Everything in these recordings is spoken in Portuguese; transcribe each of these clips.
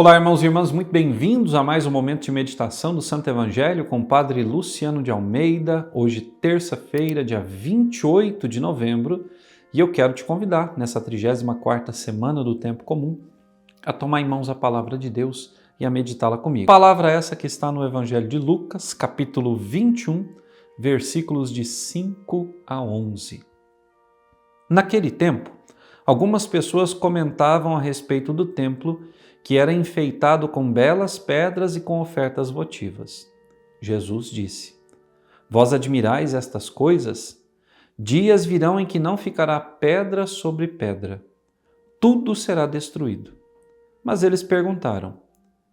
Olá, irmãos e irmãs, muito bem-vindos a mais um momento de meditação do Santo Evangelho com o Padre Luciano de Almeida, hoje terça-feira, dia 28 de novembro, e eu quero te convidar, nessa 34ª semana do Tempo Comum, a tomar em mãos a Palavra de Deus e a meditá-la comigo. Palavra essa que está no Evangelho de Lucas, capítulo 21, versículos de 5 a 11. Naquele tempo, algumas pessoas comentavam a respeito do templo que era enfeitado com belas pedras e com ofertas votivas. Jesus disse: Vós admirais estas coisas? Dias virão em que não ficará pedra sobre pedra. Tudo será destruído. Mas eles perguntaram: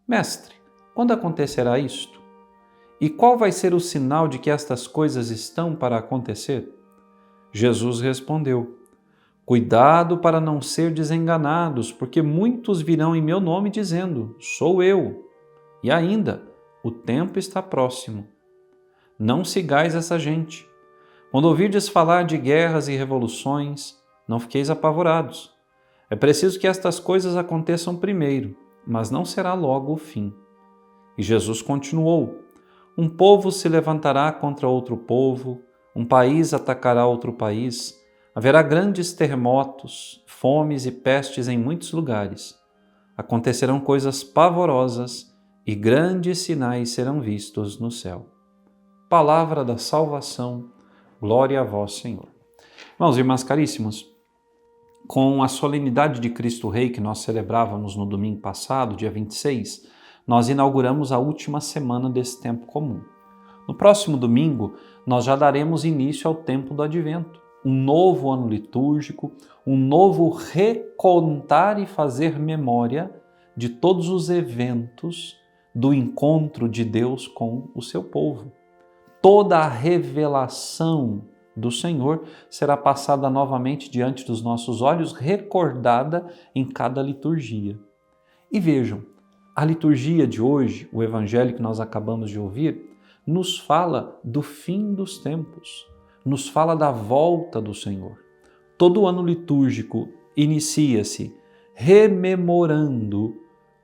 Mestre, quando acontecerá isto? E qual vai ser o sinal de que estas coisas estão para acontecer? Jesus respondeu: Cuidado para não ser desenganados, porque muitos virão em meu nome dizendo, sou eu. E ainda, o tempo está próximo. Não sigais essa gente. Quando ouvirdes falar de guerras e revoluções, não fiqueis apavorados. É preciso que estas coisas aconteçam primeiro, mas não será logo o fim. E Jesus continuou, um povo se levantará contra outro povo, um país atacará outro país, haverá grandes terremotos, fomes e pestes em muitos lugares. Acontecerão coisas pavorosas e grandes sinais serão vistos no céu. Palavra da salvação, glória a vós, Senhor. Irmãos e irmãs caríssimos, com a solenidade de Cristo Rei que nós celebrávamos no domingo passado, dia 26, nós inauguramos a última semana desse tempo comum. No próximo domingo, nós já daremos início ao tempo do Advento. Um novo ano litúrgico, um novo recontar e fazer memória de todos os eventos do encontro de Deus com o seu povo. Toda a revelação do Senhor será passada novamente diante dos nossos olhos, recordada em cada liturgia. E vejam, a liturgia de hoje, o evangelho que nós acabamos de ouvir, nos fala do fim dos tempos. Nos fala da volta do Senhor. Todo ano litúrgico inicia-se rememorando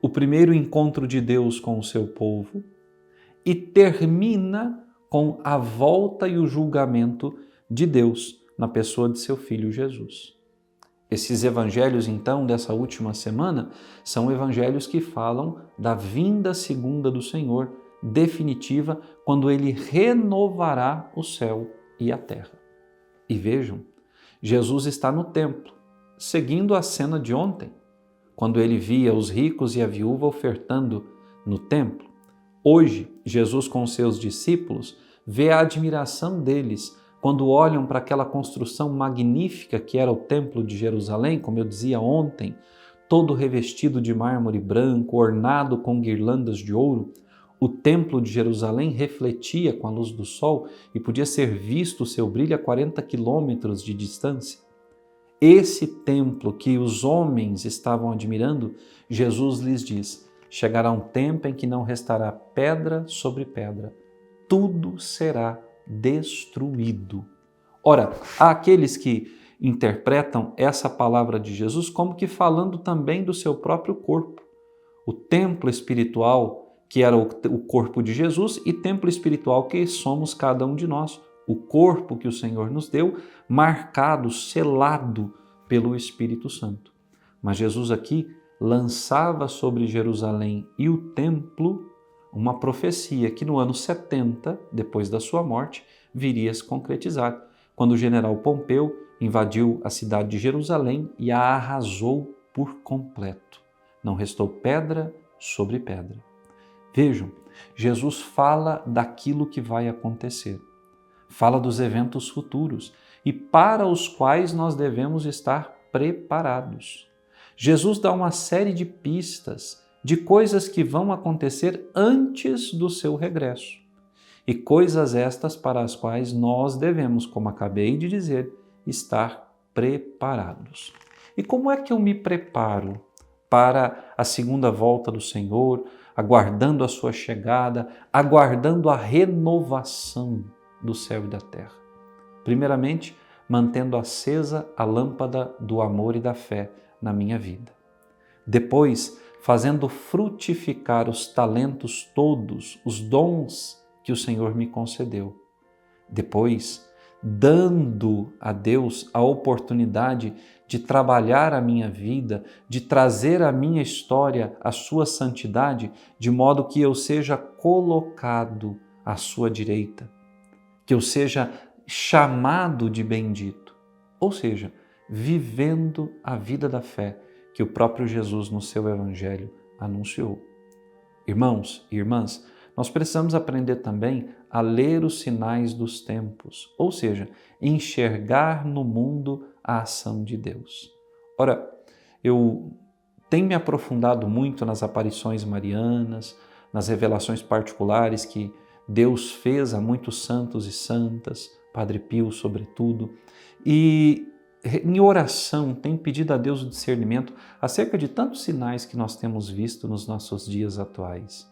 o primeiro encontro de Deus com o seu povo e termina com a volta e o julgamento de Deus na pessoa de seu Filho Jesus. Esses evangelhos, então, dessa última semana, são evangelhos que falam da vinda segunda do Senhor, definitiva, quando Ele renovará o céu e a terra. E vejam, Jesus está no templo, seguindo a cena de ontem, quando ele via os ricos e a viúva ofertando no templo. Hoje, Jesus com os seus discípulos vê a admiração deles quando olham para aquela construção magnífica que era o templo de Jerusalém, como eu dizia ontem, todo revestido de mármore branco, ornado com guirlandas de ouro. O templo de Jerusalém refletia com a luz do sol e podia ser visto o seu brilho a 40 quilômetros de distância. Esse templo que os homens estavam admirando, Jesus lhes diz, chegará um tempo em que não restará pedra sobre pedra, tudo será destruído. Ora, há aqueles que interpretam essa palavra de Jesus como que falando também do seu próprio corpo. O templo espiritual que era o corpo de Jesus, e templo espiritual que somos cada um de nós, o corpo que o Senhor nos deu, marcado, selado pelo Espírito Santo. Mas Jesus aqui lançava sobre Jerusalém e o templo uma profecia que no ano 70, depois da sua morte, viria a se concretizar, quando o general Pompeu invadiu a cidade de Jerusalém e a arrasou por completo. Não restou pedra sobre pedra. Vejam, Jesus fala daquilo que vai acontecer, fala dos eventos futuros e para os quais nós devemos estar preparados. Jesus dá uma série de pistas de coisas que vão acontecer antes do seu regresso e coisas estas para as quais nós devemos, como acabei de dizer, estar preparados. E como é que eu me preparo para a segunda volta do Senhor, aguardando a sua chegada, aguardando a renovação do céu e da terra? Primeiramente, mantendo acesa a lâmpada do amor e da fé na minha vida. Depois, fazendo frutificar os talentos todos, os dons que o Senhor me concedeu. Depois, dando a Deus a oportunidade de trabalhar a minha vida, de trazer à minha história a sua santidade, de modo que eu seja colocado à sua direita, que eu seja chamado de bendito, ou seja, vivendo a vida da fé que o próprio Jesus no seu Evangelho anunciou. Irmãos e irmãs, nós precisamos aprender também a ler os sinais dos tempos, ou seja, enxergar no mundo a ação de Deus. Ora, eu tenho me aprofundado muito nas aparições marianas, nas revelações particulares que Deus fez a muitos santos e santas, Padre Pio sobretudo, e em oração tenho pedido a Deus o discernimento acerca de tantos sinais que nós temos visto nos nossos dias atuais.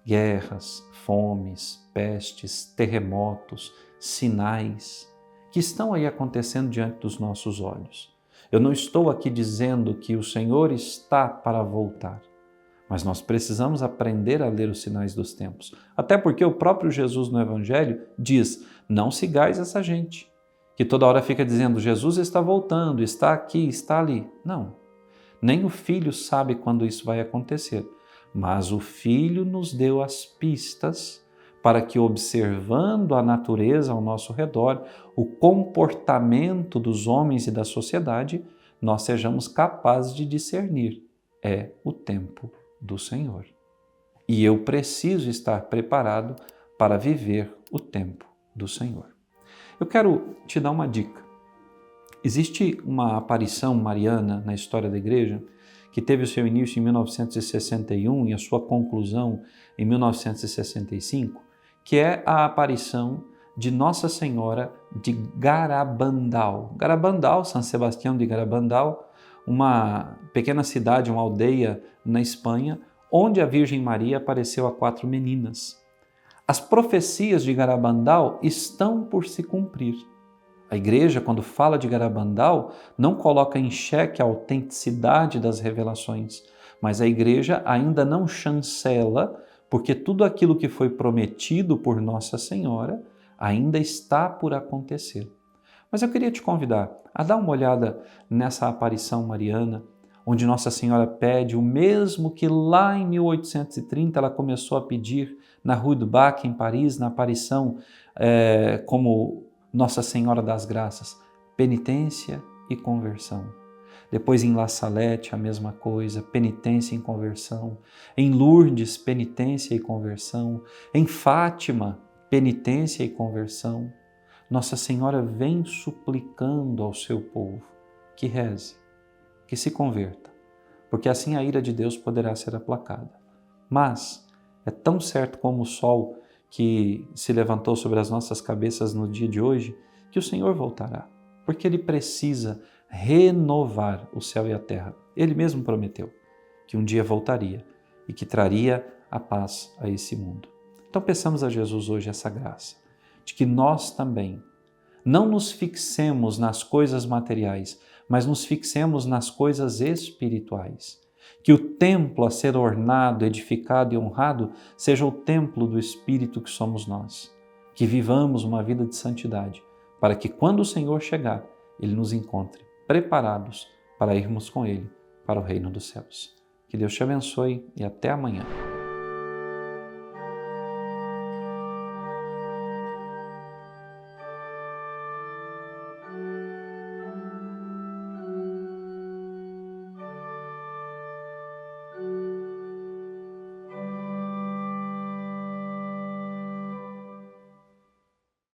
Guerras, fomes, pestes, terremotos, sinais que estão aí acontecendo diante dos nossos olhos. Eu não estou aqui dizendo que o Senhor está para voltar, mas nós precisamos aprender a ler os sinais dos tempos. Até porque o próprio Jesus no Evangelho diz: não sigais essa gente, que toda hora fica dizendo Jesus está voltando, está aqui, está ali. Não, nem o Filho sabe quando isso vai acontecer. Mas o Filho nos deu as pistas para que, observando a natureza ao nosso redor, o comportamento dos homens e da sociedade, nós sejamos capazes de discernir. É o tempo do Senhor. E eu preciso estar preparado para viver o tempo do Senhor. Eu quero te dar uma dica. Existe uma aparição mariana na história da Igreja que teve o seu início em 1961 e a sua conclusão em 1965, que é a aparição de Nossa Senhora de Garabandal. Garabandal, San Sebastião de Garabandal, uma pequena cidade, uma aldeia na Espanha, onde a Virgem Maria apareceu a 4 meninas. As profecias de Garabandal estão por se cumprir. A Igreja, quando fala de Garabandal, não coloca em xeque a autenticidade das revelações, mas a Igreja ainda não chancela, porque tudo aquilo que foi prometido por Nossa Senhora ainda está por acontecer. Mas eu queria te convidar a dar uma olhada nessa aparição mariana, onde Nossa Senhora pede o mesmo que lá em 1830 ela começou a pedir na Rue du Bac, em Paris, na aparição como Nossa Senhora das Graças, penitência e conversão. Depois em La Salette a mesma coisa, penitência e conversão. Em Lourdes, penitência e conversão. Em Fátima, penitência e conversão. Nossa Senhora vem suplicando ao seu povo que reze, que se converta, porque assim a ira de Deus poderá ser aplacada. Mas é tão certo como o sol que se levantou sobre as nossas cabeças no dia de hoje, que o Senhor voltará, porque Ele precisa renovar o céu e a terra. Ele mesmo prometeu que um dia voltaria e que traria a paz a esse mundo. Então peçamos a Jesus hoje essa graça, de que nós também não nos fixemos nas coisas materiais, mas nos fixemos nas coisas espirituais. Que o templo a ser ornado, edificado e honrado seja o templo do Espírito que somos nós. Que vivamos uma vida de santidade, para que quando o Senhor chegar, Ele nos encontre preparados para irmos com Ele para o reino dos céus. Que Deus te abençoe e até amanhã.